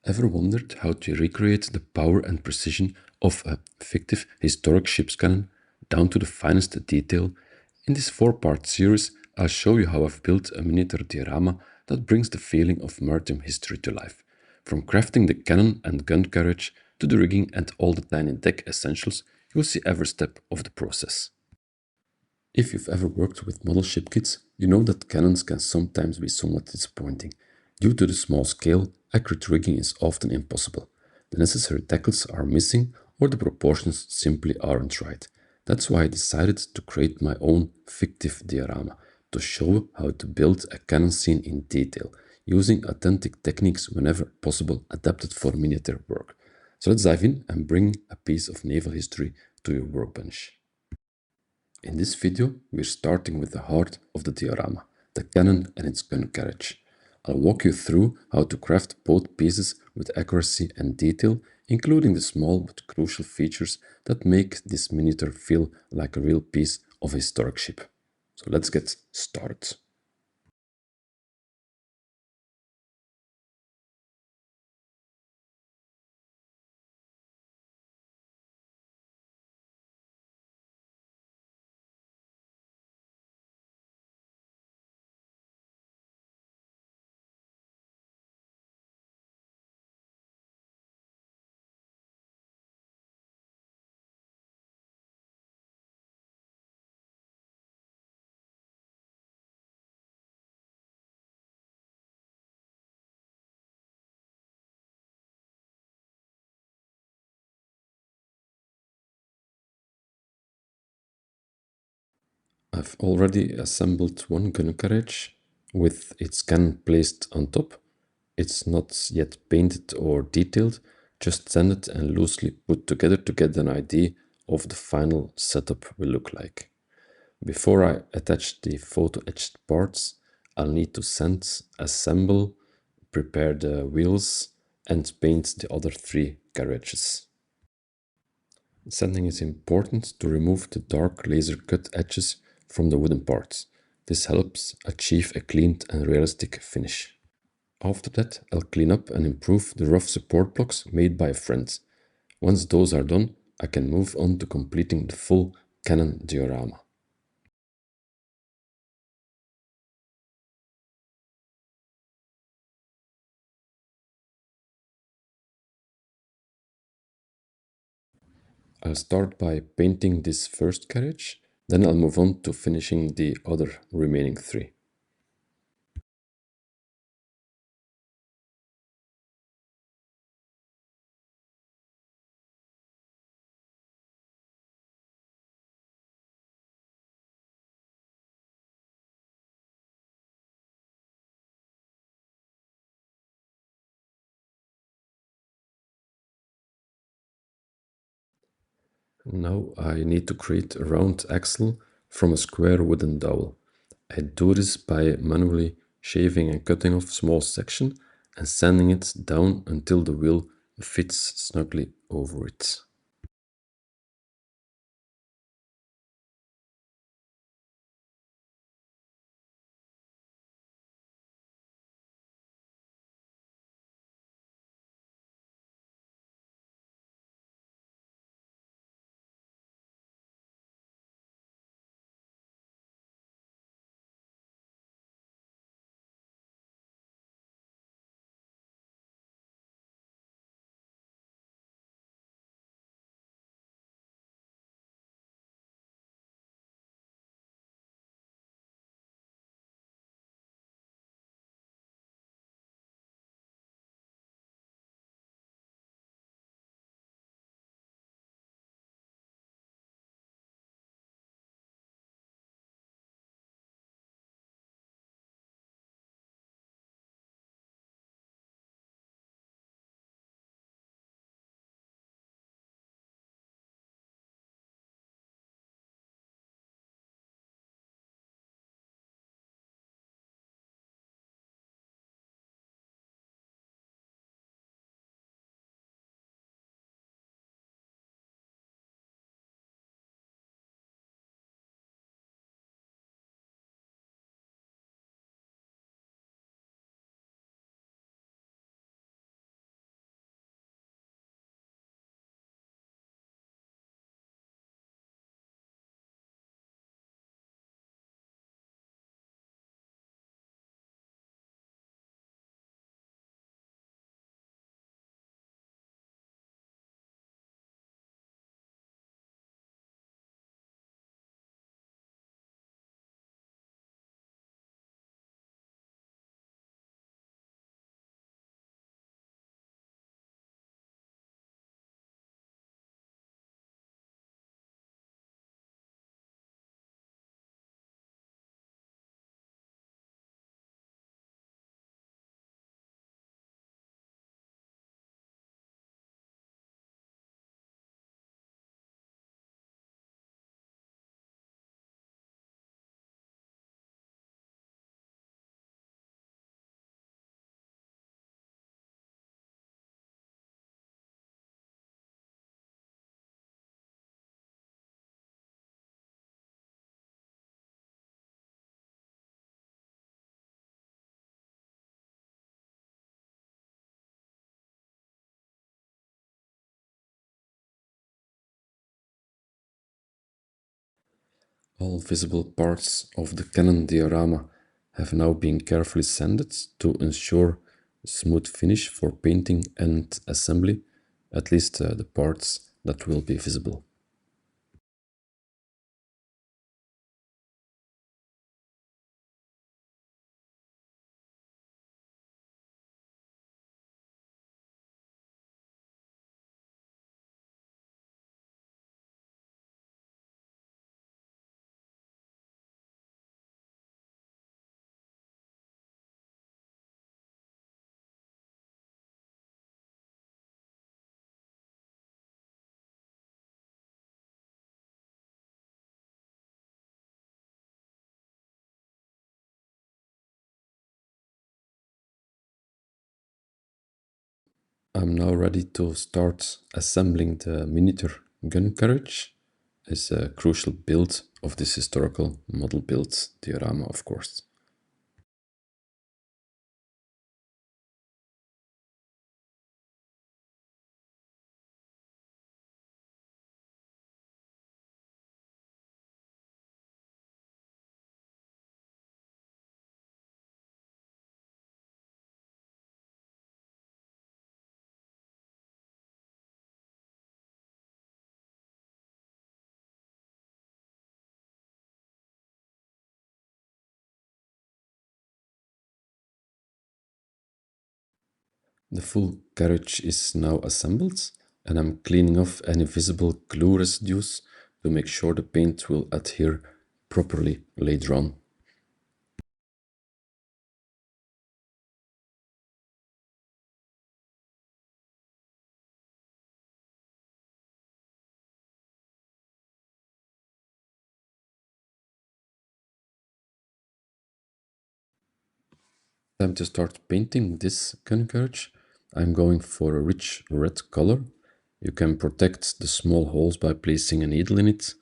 Ever wondered how to recreate the power and precision of a fictive historic ship's cannon down to the finest detail? In this four-part series, I'll show you how I've built a miniature diorama that brings the feeling of maritime history to life. From crafting the cannon and gun carriage to the rigging and all the tiny deck essentials, you'll see every step of the process. If you've ever worked with model ship kits, you know that cannons can sometimes be somewhat disappointing. Due to the small scale, accurate rigging is often impossible. The necessary tackles are missing or the proportions simply aren't right. That's why I decided to create my own fictive diorama to show how to build a cannon scene in detail, using authentic techniques whenever possible adapted for miniature work. So let's dive in and bring a piece of naval history to your workbench. In this video, we're starting with the heart of the diorama, the cannon and its gun carriage. I'll walk you through how to craft both pieces with accuracy and detail, including the small but crucial features that make this miniature feel like a real piece of a historic ship. So let's get started. I've already assembled one gun carriage with its cannon placed on top. It's not yet painted or detailed, just sanded and loosely put together to get an idea of the final setup will look like. Before I attach the photo-etched parts, I'll need to sand, assemble, prepare the wheels, and paint the other three carriages. Sanding is important to remove the dark laser cut edges from the wooden parts. This helps achieve a clean and realistic finish. After that, I'll clean up and improve the rough support blocks made by a friend. Once those are done, I can move on to completing the full cannon diorama. I'll start by painting this first carriage, then I'll move on to finishing the other remaining three. Now I need to create a round axle from a square wooden dowel. I do this by manually shaving and cutting off small section and sanding it down until the wheel fits snugly over it. All visible parts of the cannon diorama have now been carefully sanded to ensure a smooth finish for painting and assembly, at least the parts that will be visible. I'm now ready to start assembling the miniature gun carriage. It's a crucial build of this historical model build diorama, of course. The full carriage is now assembled, and I'm cleaning off any visible glue residues to make sure the paint will adhere properly later on. Time to start painting this gun carriage. I'm going for a rich red color. You can protect the small holes by placing a needle in it,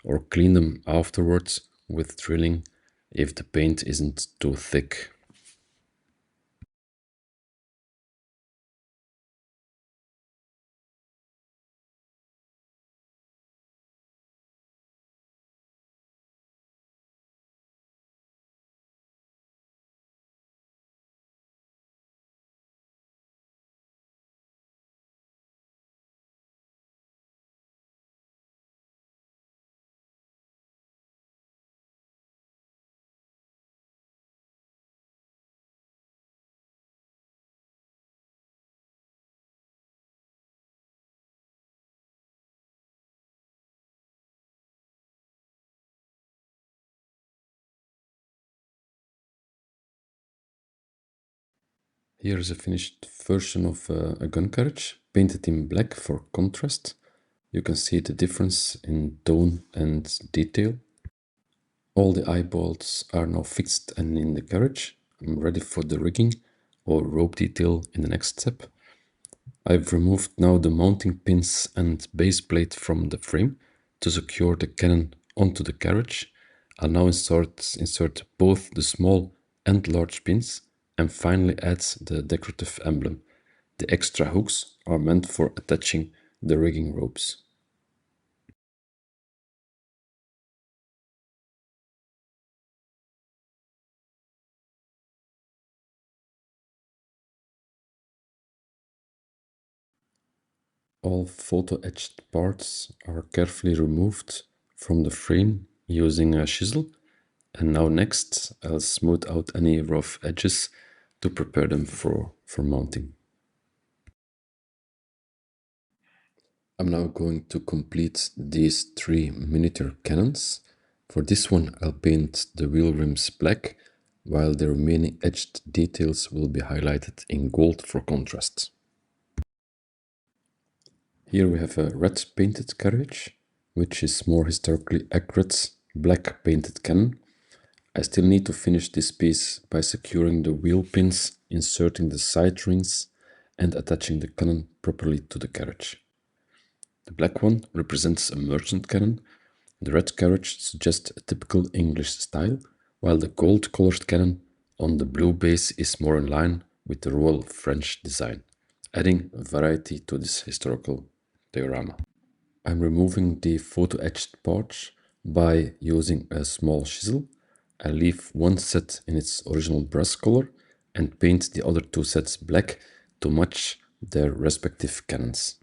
or clean them afterwards with drilling if the paint isn't too thick. Here is a finished version of a gun carriage, painted in black for contrast. You can see the difference in tone and detail. All the eyebolts are now fixed and in the carriage. I'm ready for the rigging or rope detail in the next step. I've removed now the mounting pins and base plate from the frame to secure the cannon onto the carriage. I'll now insert both the small and large pins and finally add the decorative emblem. The extra hooks are meant for attaching the rigging ropes. All photo-etched parts are carefully removed from the frame using a chisel. And now next, I'll smooth out any rough edges to prepare them for mounting. I'm now going to complete these three miniature cannons. For this one, I'll paint the wheel rims black, while the remaining etched details will be highlighted in gold for contrast. Here we have a red painted carriage, which is more historically accurate black painted cannon. I still need to finish this piece by securing the wheel pins, inserting the side rings, and attaching the cannon properly to the carriage. The black one represents a merchant cannon. The red carriage suggests a typical English style, while the gold-colored cannon on the blue base is more in line with the Royal French design, adding variety to this historical diorama. I'm removing the photo-etched parts By using a small chisel, I leave one set in its original brass color and paint the other two sets black to match their respective cannons.